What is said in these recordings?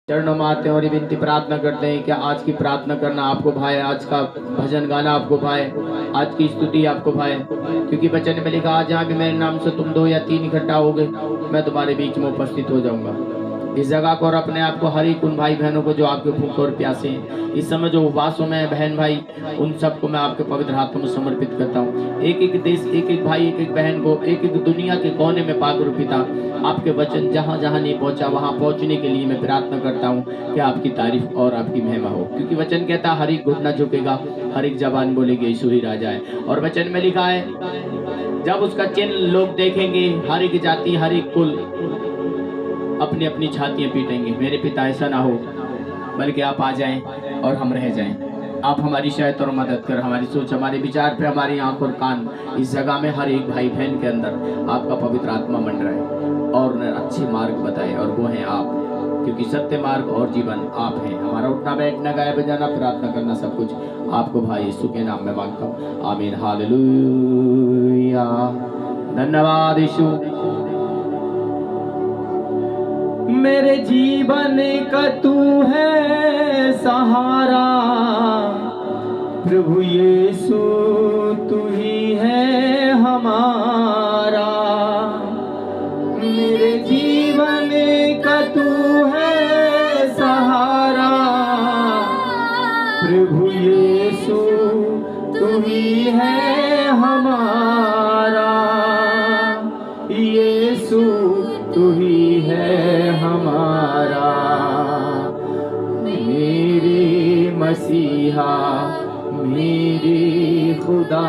चरणों में आते हैं और ये विनती प्रार्थना करते हैं कि आज की प्रार्थना करना आपको भाए, आज का भजन गाना आपको भाए, आज की स्तुति आपको भाए, क्योंकि वचन में लिखा जहाँ भी मेरे नाम से तुम 2 या 3 इकट्ठा होगे मैं तुम्हारे बीच में उपस्थित हो जाऊंगा। इस जगह को और अपने आप को हर एक उन भाई बहनों को जो आपके भूख और प्यासे हैं, इस समय जो उपवासों में बहन भाई, उन सबको मैं आपके पवित्र हाथों में समर्पित करता हूँ। एक एक देश, एक एक भाई, एक एक बहन को, एक एक दुनिया के कोने में पाकर पिता आपके वचन जहाँ जहाँ नहीं पहुँचा वहाँ पहुँचने के लिए मैं प्रार्थना करता हूँ कि आपकी तारीफ और आपकी महिमा हो, क्योंकि वचन कहता है हर एक घुटना झुकेगा, हर एक जबान बोलेगी यीशु ही राजा है। और वचन में लिखा है जब उसका चिन्ह लोग देखेंगे, हर एक जाति, हर एक कुल अपनी अपनी छातियां पीटेंगे। मेरे पिता ऐसा ना हो, बल्कि आप आ जाएं और हम रह जाएं। आप हमारी शायद और मदद कर, हमारी सोच, हमारे विचार पे, हमारी आंख और कान, इस जगह में हर एक भाई बहन के अंदर आपका पवित्र आत्मा मंडराए और उन्हें अच्छे मार्ग बताए, और वो हैं आप, क्योंकि सत्य मार्ग और जीवन आप हैं। हमारा उठना बैठना, गाया बजाना, प्रार्थना करना, सब कुछ आपको भाई यीशु के नाम में मांगता हूँ, आमीन, हालेलुया। धन्यवाद यीशु। मेरे जीवन का तू है सहारा, प्रभु यीशु तू ही है हमारा। मेरे जीवन का तू है सहारा, प्रभु यीशु तू ही है हमारा। यीशु तू ही है हमारा, मेरे मसीहा, मेरे खुदा,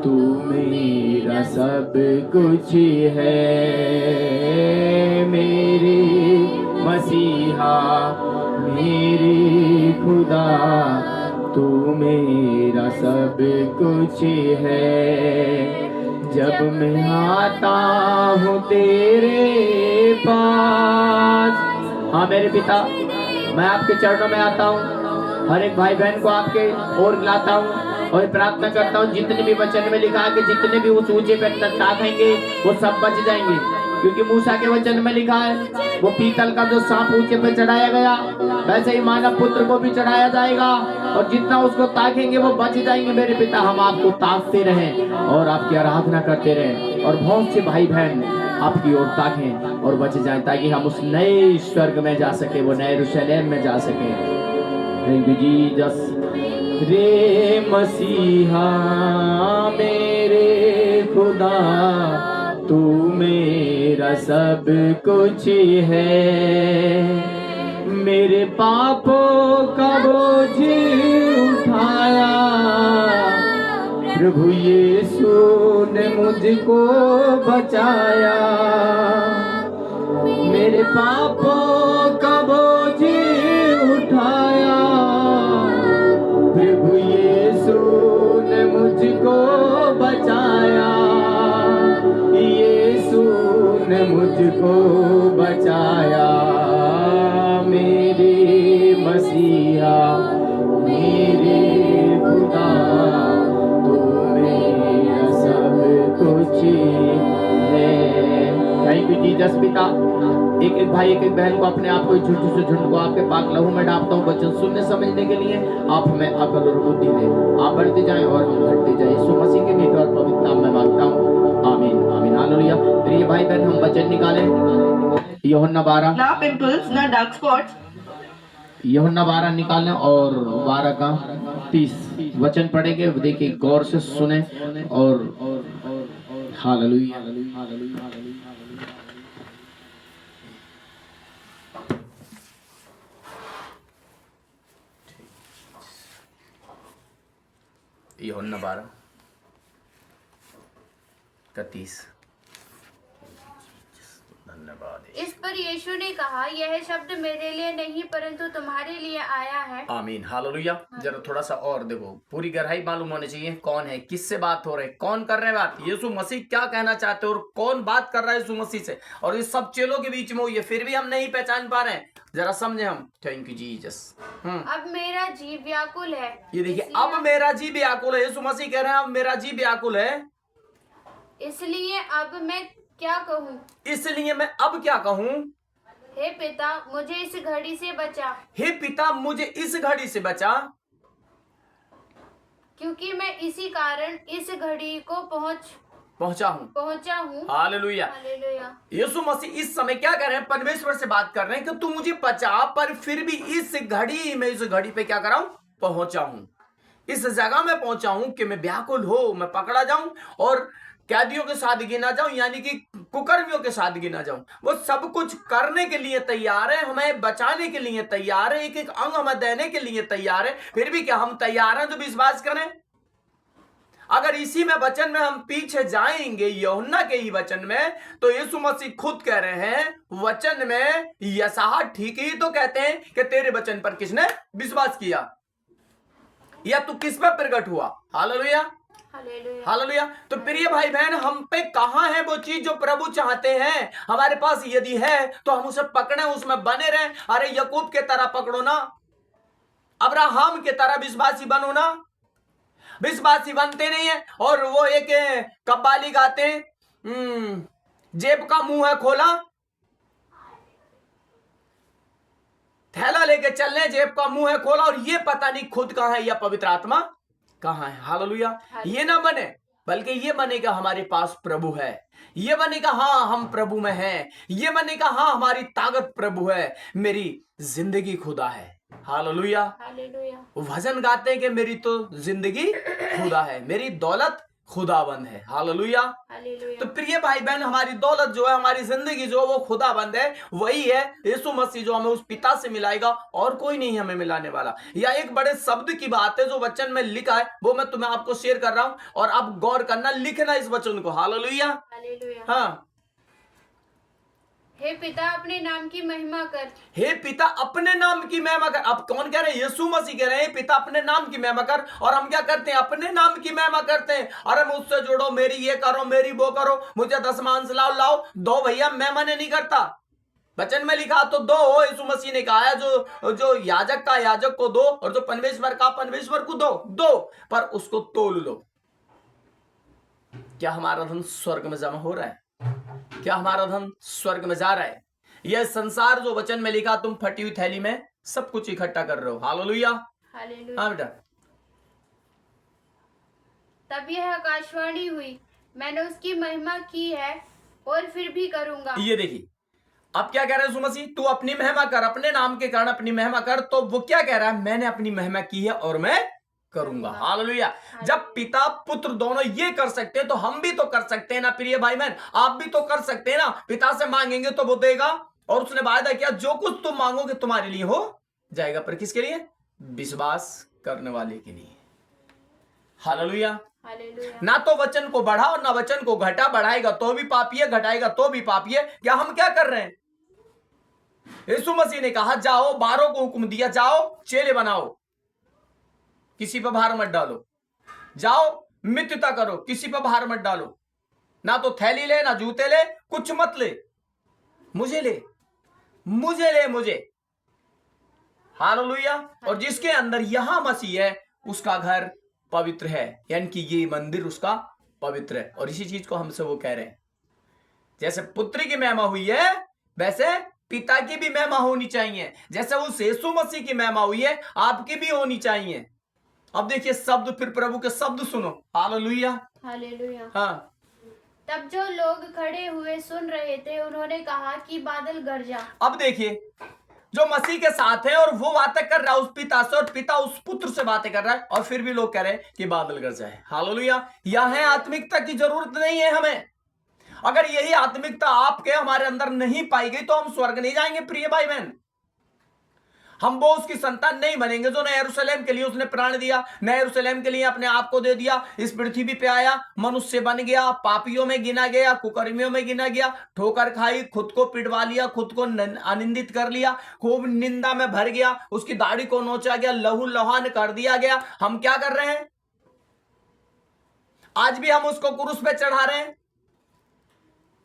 तू मेरा सब कुछ है। मेरे मसीहा, मेरे खुदा, तू मेरा सब कुछ है। जब मैं आता हूँ तेरे पास, हाँ मेरे पिता, मैं आपके चरणों में आता हूँ, हर एक भाई बहन को आपके ओर लाता हूँ और प्रार्थना करता हूँ जितने भी वचन में लिखा है कि जितने भी उस ऊंचे पे ताकेंगे वो सब बच जाएंगे, क्योंकि मूसा के वचन में लिखा है वो पीतल का जो सांप ऊंचे पे चढ़ाया गया वैसे ही मानव पुत्र को भी चढ़ाया जाएगा, और जितना उसको ताकेंगे वो बच जाएंगे। मेरे पिता, हम आपको ताकते रहें और आपकी आराधना करते रहें, और बहुत से भाई बहन आपकी ओर ताकें और बच जाएं, ताकि हम उस नए स्वर्ग में जा सके, वो नए यरूशलेम में जा सके। Thank you Jesus. रे मसीहा, मेरे खुदा, तू मेरा सब कुछ है। मेरे पापों का बोझ उठाया, प्रभु यीशु ने मुझको बचाया। मेरे पापों का बोझ उठाया, प्रभु यीशु ने मुझको बचाया। यीशु ने मुझको बचाया। मेरे मसीहा, मेरे खुदा, तू मेरा सब कुछ है। Thank you Jesus. पिता, एक एक भाई, एक एक बहन को, अपने आप को, झुंड से झुंड को आपके पाक लहू में डालता हूँ वचन सुनने समझने के लिए। आप हमें अकल और बुद्धि दें, आप बढ़ते जाएं और हम घटते जाएं। यीशु मसीह के मीठे और पवित्र नाम में मांगता हूँ, आमीन, आमीन, हालेलुया। प्रिय भाई बहन, हम वचन निकालें यूहन्ना 12, ना पिंपल्स ना डार्क स्पॉट्स। यूहन्ना 12 निकालें और 12 का 30 वचन पढ़ेंगे। देखिए, गौर से सुने और हालेलुया। यूहन्ना 12 का 30। धन्यवाद। इस पर यीशु ने कहा, यह शब्द मेरे लिए नहीं परंतु तुम्हारे लिए आया है। आमीन, हालेलुया। जरा थोड़ा सा और देखो, पूरी गहराई मालूम होनी चाहिए। कौन है, किससे बात हो रही है, कौन कर रहे हैं बात, यीशु मसीह क्या कहना चाहते हैं और कौन बात कर रहा है यीशु मसीह से, और इस सब चेलों के बीच में हुई है, फिर भी हम नहीं पहचान पा रहे हैं। जरा समझे हम। Thank you Jesus. अब मेरा जी व्याकुल है। ये देखिए, अब मेरा जी व्याकुल है। यीशु मसीह कह रहे हैं अब मेरा जी व्याकुल है, इसलिए अब मैं क्या कहूँ? इसलिए मैं अब क्या कहूँ? हे पिता मुझे इस घड़ी से बचा, हे पिता मुझे इस घड़ी से बचा, क्योंकि मैं इसी कारण इस घड़ी को पहुंचा हूं। हालेलुया। हालेलुया। यीशु मसीह इस समय क्या कर रहे हैं? परमेश्वर से बात कर रहे हैं कि तू मुझे बचा, पर फिर भी इस घड़ी में, इस घड़ी पे क्या कर रहा हूं? पहुंचा हूं। इस जगह में पहुंचा हूं कि मैं व्याकुल हो, मैं पकड़ा जाऊं और कैदियों के साथ गिना जाऊं, यानी कि कुकर्मियों के साथ गिना जाऊं। वो सब कुछ करने के लिए तैयार है, हमें बचाने के लिए तैयार है, एक एक अंग हमें देने के लिए तैयार है। फिर भी क्या हम तैयार हैं जो विश्वास करें? अगर इसी में वचन में हम पीछे जाएंगे, यूहन्ना के ही वचन में, तो यीशु मसीह खुद कह रहे हैं वचन में, यशायाह ठीक ही तो कहते हैं कि तेरे वचन पर किसने विश्वास किया, या तू किस पर प्रकट हुआ। Hallelujah, hallelujah. तो प्रिय भाई बहन, हम पे कहां है वो चीज जो प्रभु चाहते हैं? हमारे पास यदि है तो हम उसे पकड़े, उसमें बने रहें। अरे याकूब के तरह पकड़ो ना, अब्राहम के तरह विश्वासी बनो ना। विश्वासी बनते नहीं है और वो एक कव्वाली गाते हैं, जेब का मुंह है खोला, थैला लेके चलने, जेब का मुंह है खोला, और ये पता नहीं खुद कहां है या पवित्र आत्मा कहां है। हालेलुया। ये ना बने, बल्कि ये बनेगा हमारे पास प्रभु है, ये बनेगा हाँ हम प्रभु में हैं, ये बनेगा हाँ हमारी ताकत प्रभु है, मेरी जिंदगी खुदा है। हालेलुया। भजन गाते हैं कि मेरी तो जिंदगी खुदा है, मेरी दौलत खुदाबंद है। हालेलुया। तो प्रिय भाई बहन, हमारी दौलत जो है, हमारी जिंदगी जो है, वो खुदाबंद है। वही है यीशु मसीह जो हमें उस पिता से मिलाएगा, और कोई नहीं हमें मिलाने वाला। या एक बड़े शब्द की बात है जो वचन में लिखा है, वो मैं तुम्हें आपको शेयर कर रहा हूं, और आप गौर करना, लिखना इस वचन को। हालेलुया। हाँ। हे पिता अपने नाम की महिमा कर। हे पिता अपने नाम की महिमा कर। अब कौन कह रहे हैं? यीशु मसीह कह रहे हैं पिता अपने नाम की महिमा कर। और हम क्या करते हैं? अपने नाम की महिमा करते हैं। अरे मुझसे जोड़ो, मेरी ये करो, मेरी वो करो, मुझे 10 मांस लाओ दो भैया, मैं मने नहीं करता। वचन में लिखा तो दो। यीशु मसीह ने कहा है जो याजक का याजक को दो, और जो परमेश्वर का परमेश्वर को दो, पर उसको तोल लो। क्या हमारा धन स्वर्ग में जमा हो रहा है? क्या हमारा धन स्वर्ग में जा रहा है? यह संसार जो वचन में लिखा, तुम फटी हुई थैली में सब कुछ इकट्ठा कर रहे हो। हालेलुया। हाँ बेटा। तब यह आकाशवाणी हुई, मैंने उसकी महिमा की है और फिर भी करूंगा। ये देखिए, अब क्या कह रहे हैं यीशु मसीह? तू अपनी महिमा कर, अपने नाम के कारण अपनी महिमा कर। तो वो क्या कह रहा है? मैंने अपनी महिमा की है और मैं करूंगा। हालेलुया। जब पिता पुत्र दोनों ये कर सकते हैं, तो हम भी तो कर सकते हैं ना प्रिय भाई बहन। आप भी तो कर सकते हैं ना। पिता से मांगेंगे तो वो देगा, और उसने वादा किया जो कुछ तुम मांगोगे तुम्हारे लिए हो जाएगा। पर किसके लिए? विश्वास करने वाले के लिए। हालेलुया। ना तो वचन को बढ़ा और ना वचन को घटा। बढ़ाएगा तो भी पापी है, घटाएगा तो भी पापी है। क्या हम क्या कर रहे हैं? यीशु मसीह ने कहा जाओ, 12 को हुक्म दिया, जाओ चेले बनाओ, किसी पर भार मत डालो। जाओ मित्रता करो, किसी पर भार मत डालो। ना तो थैली ले, ना जूते ले, कुछ मत ले, मुझे ले, मुझे। हालेलुया। और जिसके अंदर यहां मसीह है, उसका घर पवित्र है, यानी कि ये मंदिर उसका पवित्र है। और इसी चीज को हमसे वो कह रहे हैं, जैसे पुत्री की महिमा हुई है, वैसे पिता की भी महिमा होनी चाहिए। जैसे उस यीशु मसीह की महिमा हुई है, आपकी भी होनी चाहिए। अब देखिए शब्द, फिर प्रभु के शब्द सुनो। हालेलुया। हाँ। तब जो लोग खड़े हुए सुन रहे थे, उन्होंने कहा कि बादल गरजा। अब देखिए, जो मसीह के साथ है और वो बातें कर रहा है उस पिता से, और पिता उस पुत्र से बातें कर रहा है, और फिर भी लोग कह रहे हैं कि बादल गरजा है। हालेलुया। यह है आत्मिकता की जरूरत नहीं है हमें। अगर यही आत्मिकता आपके हमारे अंदर नहीं पाई गई, तो हम स्वर्ग नहीं जाएंगे प्रिय भाई बहन। हम वो उसकी संतान नहीं बनेंगे जो नए यरूशलेम के लिए उसने प्राण दिया, नए यरूशलेम के लिए अपने आप को दे दिया, इस पृथ्वी पे आया, मनुष्य बन गया, पापियों में गिना गया, कुकर्मियों में गिना गया, ठोकर खाई, खुद को पिटवा लिया, खुद को अनिंदित कर लिया, खूब निंदा में भर गया, उसकी दाढ़ी को नोचा गया, लहू लुहान कर दिया गया। हम क्या कर रहे हैं? आज भी हम उसको क्रूस पे चढ़ा रहे हैं।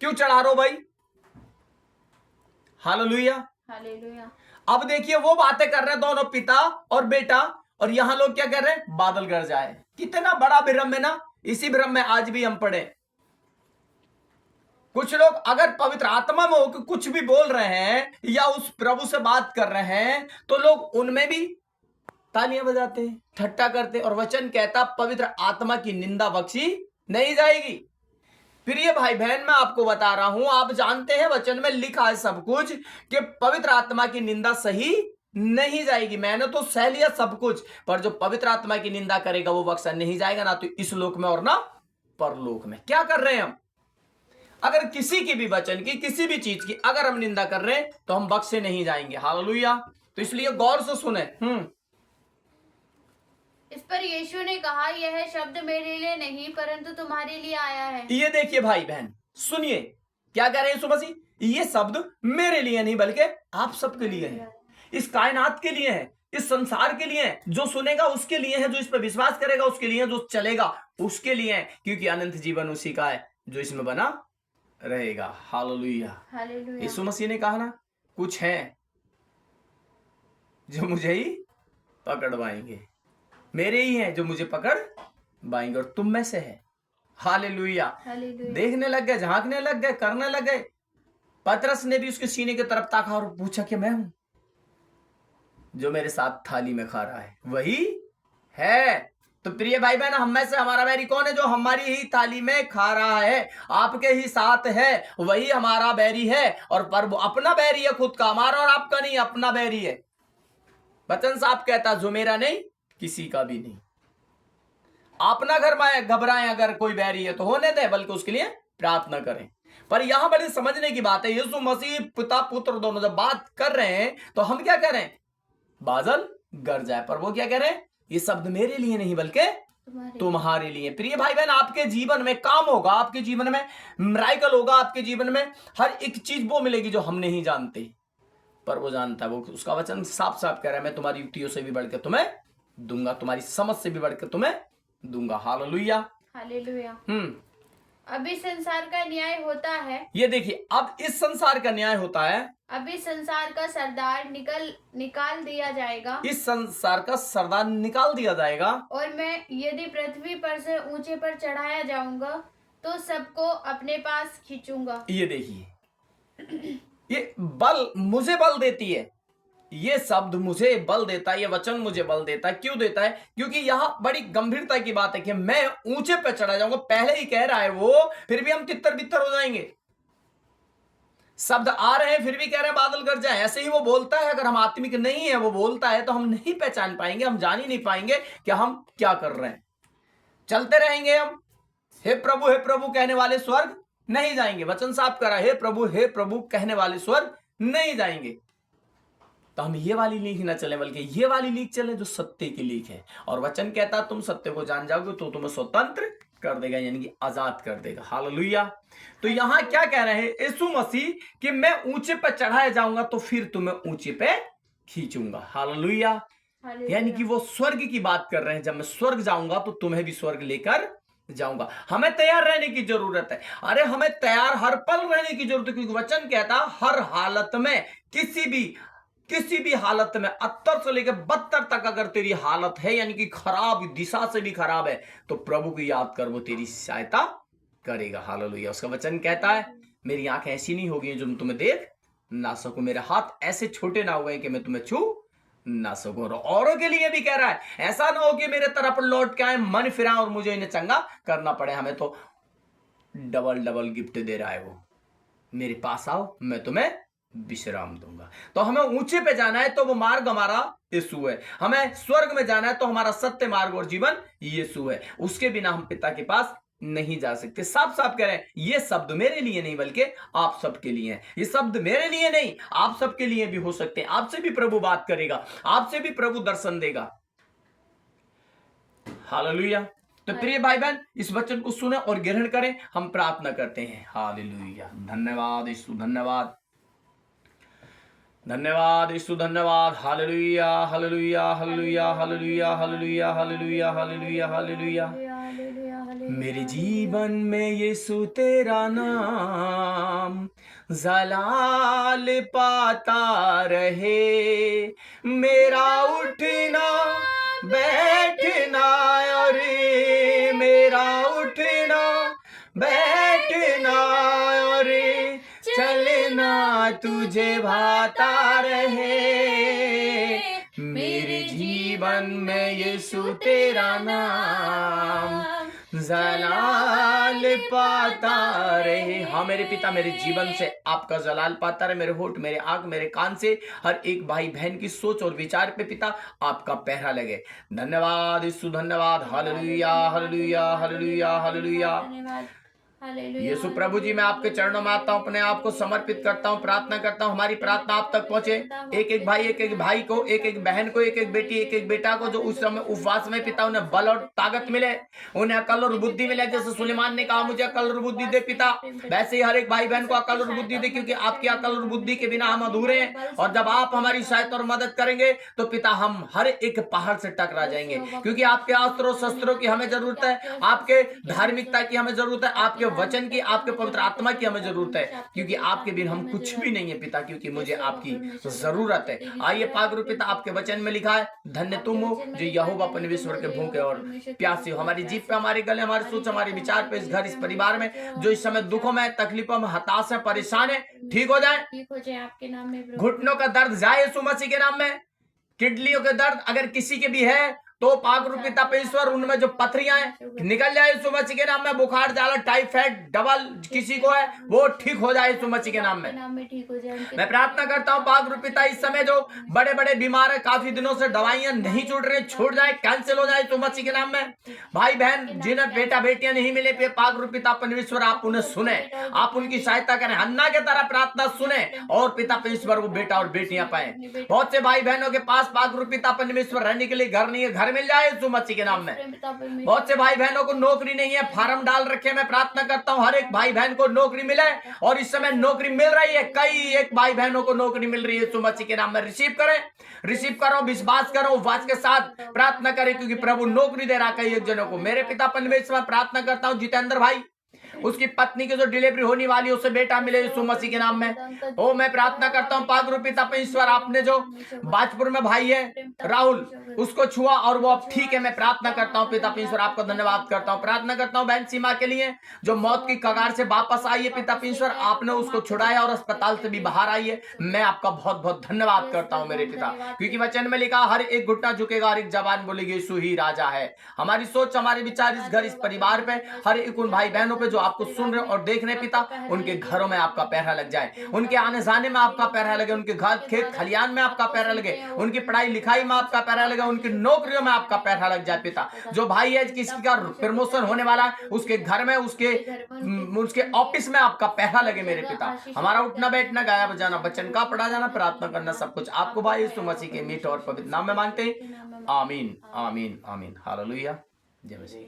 क्यों चढ़ा रहे हो भाई? हालेलुया। अब देखिए, वो बातें कर रहे हैं दोनों, पिता और बेटा, और यहां लोग क्या कर रहे हैं? बादल गरजा है। कितना बड़ा भ्रम है ना। इसी भ्रम में आज भी हम पड़े। कुछ लोग अगर पवित्र आत्मा में होकर कुछ भी बोल रहे हैं या उस प्रभु से बात कर रहे हैं तो लोग उनमें भी तालियां बजाते हैं, ठट्टा करते हैं, और वचन कहता पवित्र आत्मा की निंदा बख्शी नहीं जाएगी। प्रिय भाई बहन, मैं आपको बता रहा हूं, आप जानते हैं वचन में लिखा है सब कुछ कि पवित्र आत्मा की निंदा सही नहीं जाएगी। मैंने तो सह लिया सब कुछ, पर जो पवित्र आत्मा की निंदा करेगा वो बख्शा नहीं जाएगा, ना तो इस लोक में और ना परलोक में। क्या कर रहे हैं हम? अगर किसी की भी वचन की, किसी भी चीज की अगर हम निंदा कर रहे हैं तो हम बख्शे नहीं जाएंगे। हालेलुया। तो इसलिए गौर से सुने। इस पर यीशु ने कहा, यह शब्द मेरे लिए नहीं परंतु तुम्हारे लिए आया है। ये देखिए भाई बहन, सुनिए क्या कह रहे हैं यीशु मसीह, ये शब्द मेरे लिए नहीं बल्कि आप सबके लिए है, इस कायनात के लिए है, इस संसार के लिए है, जो सुनेगा उसके लिए है, जो इस पर विश्वास करेगा उसके लिए है, जो चलेगा उसके लिए है, क्योंकि अनंत जीवन उसी का है जो इसमें बना रहेगा। हालेलुया। हालेलुया। यीशु मसीह ने कहा ना, कुछ है जो मुझे ही पकड़वाएंगे, मेरे ही हैं जो मुझे पकड़ बाएंगे, और तुम में से है। हालेलुया। हालेलुया। देखने लग गए, झांकने लग गए, करने लग गए। पतरस ने भी उसके सीने की तरफ ताका और पूछा कि मैं हूं, जो मेरे साथ थाली में खा रहा है वही है। तो प्रिय भाई बहन, हम में से हमारा बैरी कौन है? जो हमारी ही थाली में खा रहा है, आपके ही साथ है, वही हमारा बैरी है। और पर वो अपना बैरी है खुद का, हमारा और आपका नहीं, अपना बैरी है। वचन साहब कहता, जो मेरा नहीं किसी का भी नहीं। अपना घर में घबराएं, अगर कोई बैरी है तो होने दे, बल्कि उसके लिए प्रार्थना करें। पर यहां बड़ी समझने की बात है, यीशु मसीह पिता पुत्र दोनों जब बात कर रहे हैं तो हम क्या कह रहे हैं? बादल गरजाए। पर वो क्या कह रहे हैं? ये शब्द मेरे लिए नहीं बल्कि तुम्हारे लिए। प्रिय भाई बहन, आपके जीवन में काम होगा, आपके जीवन में मिरेकल होगा, आपके जीवन में हर एक चीज वो मिलेगी जो हम नहीं जानते, पर वो जानता है। वो उसका वचन साफ साफ कह रहा है, मैं तुम्हारी युक्तियों से भी बढ़कर तुम्हें दूंगा, तुम्हारी समझ से भी बढ़कर तुम्हें दूंगा। हालेलुया। हालेलुया। अभी संसार का न्याय होता है। ये देखिए, अब इस संसार का न्याय होता है। अभी संसार का सरदार निकाल दिया जाएगा। इस संसार का सरदार निकाल दिया जाएगा। और मैं यदि पृथ्वी पर से ऊंचे पर चढ़ाया जाऊंगा तो सबको अपने पास खींचूंगा। ये देखिए, ये बल मुझे बल देती है, ये शब्द मुझे बल देता है, ये वचन मुझे बल देता है। क्यों देता है? क्योंकि यहां बड़ी गंभीरता की बात है कि मैं ऊंचे पे चढ़ा जाऊंगा। पहले ही कह रहा है वो, फिर भी हम तितर बितर हो जाएंगे। शब्द आ रहे हैं फिर भी कह रहे हैं बादल गरजाए। ऐसे ही वो बोलता है। अगर हम आत्मिक नहीं है, वो बोलता है, तो हम नहीं पहचान पाएंगे, हम जान ही नहीं पाएंगे कि हम क्या कर रहे हैं। चलते रहेंगे हम, हे प्रभु कहने वाले स्वर्ग नहीं जाएंगे। वचन साफ करा, हे प्रभु कहने वाले स्वर्ग नहीं जाएंगे। तो हम ये वाली लीक ना चले, बल्कि ये वाली लीक चले जो सत्य की लीक है। और वचन कहता, तुम सत्य को जान जाओगे तो तुम्हें स्वतंत्र कर देगा, यानी कि आजाद कर देगा। हालेलुया। तो यहां क्या कह रहे हैं यीशु मसीह कि मैं ऊंचे पे चढ़ाया जाऊंगा तो फिर तुम्हें ऊंचे पे खींचूंगा। हालेलुया। यानी कि वो स्वर्ग की बात कर रहे हैं। जब मैं स्वर्ग जाऊंगा तो तुम्हें भी स्वर्ग लेकर जाऊंगा। हमें तैयार रहने की जरूरत है। अरे हमें तैयार हर पल रहने की जरूरत है, क्योंकि वचन कहता हर हालत में, किसी भी हालत में, अत्तर से लेकर बदतर तक अगर तेरी हालत है, यानी कि खराब दिशा से भी खराब है, तो प्रभु को याद कर, वो तेरी सहायता करेगा। हालेलुया। उसका वचन कहता है, मेरी आंखें ऐसी नहीं होगी जो तुम्हें देख ना सकूं, मेरे हाथ ऐसे छोटे ना हुए कि मैं तुम्हें छू ना सकूं। और औरों के लिए भी कह रहा है, ऐसा ना हो कि मेरे तरफ लौट के आए, मन फिरा और मुझे इन्हें चंगा करना पड़े। हमें तो डबल गिफ्ट दे रहा है वो, मेरे पास आओ मैं तुम्हें विश्राम दूंगा। तो हमें ऊंचे पे जाना है तो वो मार्ग हमारा यीशु है। हमें स्वर्ग में जाना है तो हमारा सत्य मार्ग और जीवन यीशु है। उसके बिना हम पिता के पास नहीं जा सकते। साफ साफ कह रहे हैं, ये शब्द मेरे लिए नहीं बल्कि आप सबके लिए है। ये शब्द मेरे लिए नहीं, आप सबके लिए भी हो सकते हैं। आपसे भी प्रभु बात करेगा, आपसे भी प्रभु दर्शन देगा। हालेलुया। तो प्रिय भाई बहन, इस वचन को सुने और ग्रहण करें। हम प्रार्थना करते हैं। हालेलुया। धन्यवाद यीशु, धन्यवाद यीशु, धन्यवाद। Hallelujah hallelujah hallelujah hallelujah hallelujah hallelujah hallelujah hallelujah. मेरे जीवन में यीशु तेरा नाम जलाल पाता रहे। मेरा उठना बैठना और मेरा उठना बैठना और तुझे भाता रहे, मेरे जीवन में यीशु तेरा नाम जलाल पाता रहे। हाँ मेरे पिता, मेरे जीवन से आपका जलाल पाता रहे, मेरे होठ, मेरे आंख, मेरे कान से हर एक भाई बहन की सोच और विचार पे पिता आपका पहरा लगे। धन्यवाद यीशु, धन्यवाद। Hallelujah hallelujah hallelujah hallelujah. धन्यवाद। हालेलुया। यीशु प्रभु जी, मैं आपके चरणों में आता हूँ, अपने आप को समर्पित करता हूँ, प्रार्थना करता हूँ हमारी प्रार्थना आप तक पहुंचे। एक एक भाई को, एक एक बहन को, एक एक बेटी, एक एक बेटा को जो उस समय उपवास में पिता उन्हें बल और ताकत मिले, उन्हें अकल और बुद्धि मिले। जैसे सुलेमान ने कहा मुझे अकल और बुद्धि दे पिता, वैसे ही हर एक भाई बहन को अकल और बुद्धि दे, क्योंकि आपकी अकल और बुद्धि के बिना हम अधूरे हैं। और जब आप हमारी सहायता और मदद करेंगे तो पिता हम हर एक पहाड़ से टकरा जाएंगे, क्योंकि आपके अस्त्रों शस्त्रों की हमें जरूरत है, आपके धार्मिकता की हमें जरूरत है, आपके वचन की, आपके पवित्र आत्मा की हमें जरूरत है, क्योंकि आपके बिन हम कुछ भी नहीं है पिता, क्योंकि मुझे आपकी जरूरत है। आइए पाक पिता, आपके वचन में लिखा है, धन्य तुम हो जो यहोवा परमेश्वर के भूखे और प्यासे हो। हमारी जीभ पे, हमारे गले, हमारे सोच, हमारे विचार पे, इस घर, इस परिवार में जो इस समय दुखों में, तकलीफों में, हताश है, परेशान है, ठीक हो जाए। आपके नाम में घुटनों का दर्द जाए यीशु मसीह के नाम में। किडनियों के दर्द अगर किसी के भी है तो पाक पिता परमेश्वर उनमें जो पथरियां हैं निकल जाए यीशु मसीह के नाम में। बुखार, जाला, टाइफाइड, डबल किसी को है वो ठीक हो जाए यीशु मसीह के नाम में ठीक हो जाए। मैं प्रार्थना करता हूँ पाक पिता, इस समय जो बड़े बड़े बीमार है, काफी दिनों से दवाइयां नहीं छूट रही, छूट जाए, कैंसिल हो जाए यीशु मसीह के नाम में। भाई बहन जिन्हें बेटा बेटियां नहीं मिले, पाक पिता परमेश्वर आप उन्हें सुने, आप उनकी सहायता करें, हन्ना के तरह प्रार्थना सुने और पिता परमेश्वर वो बेटा और बेटियां पाए। बहुत से भाई बहनों के पास पाक पिता परमेश्वर रहने के लिए घर नहीं है, घर मिल जाए यीशु मसीह के नाम में। बहुत से भाई बहनों को नौकरी नहीं है, फार्म डाल रखे, मैं प्रार्थना करता हूं हर एक भाई बहन को नौकरी मिले, और इस समय नौकरी मिल रही है, कई एक भाई बहनों को नौकरी मिल रही है यीशु मसीह के नाम में। रिसीव करें, रिसीव करो, विश्वास करो, उपवास के साथ प्रार्थना करें, क्योंकि प्रभु नौकरी दे रहा है कई एक जनों को। मेरे पिता परमेश्वर प्रार्थना करता हूं जितेंद्र भाई, उसकी पत्नी की जो डिलीवरी होने वाली है उसे बेटा मिले यीशु मसीह के नाम में। ओ मैं प्रार्थना करता हूँ पाक पिता परमेश्वर, आपने जो बाजपुर में भाई है राहुल, उसको छुआ और वो अब ठीक है। मैं प्रार्थना करता हूँ पिता परमेश्वर, आपका धन्यवाद करता हूँ। प्रार्थना करता हूँ बहन सीमा के लिए जो मौत की कगार से वापस आई है पिता परमेश्वर, आपने उसको छुड़ाया और अस्पताल से भी बाहर आई है। मैं आपका बहुत बहुत धन्यवाद करता हूँ मेरे पिता, क्योंकि वचन में लिखा हर एक घुटना झुकेगा, हर एक जबान बोलेगी यीशु ही राजा है। हमारी सोच, हमारे विचार इस घर, इस परिवार पे, हर एक उन भाई बहनों पे जो आपको सुन रहे और देख रहे पिता, उनके घरों में आपका पहरा लग जाए, उनके आने जाने में आपका पहरा लगे, उनके घर, खेत, खलियान में आपका पहरा लगे, उनकी पढ़ाई लिखाई में आपका पहरा लगे, उनकी नौकरियों में आपका पहरा लग जाए पिता। जो भाई है किसी का प्रमोशन होने वाला है, उसके घर में, उसके ऑफिस में आपका पहरा लगे मेरे पिता। हमारा उठना बैठना, गाया बजाना, बचन का पढ़ा जाना, प्रार्थना करना, सब कुछ आपको भाई यीशु मसीह के मीठे और पवित्र नाम में मांगते हैं। आमीन आमीन आमीन। हालेलुया। जय मसीह।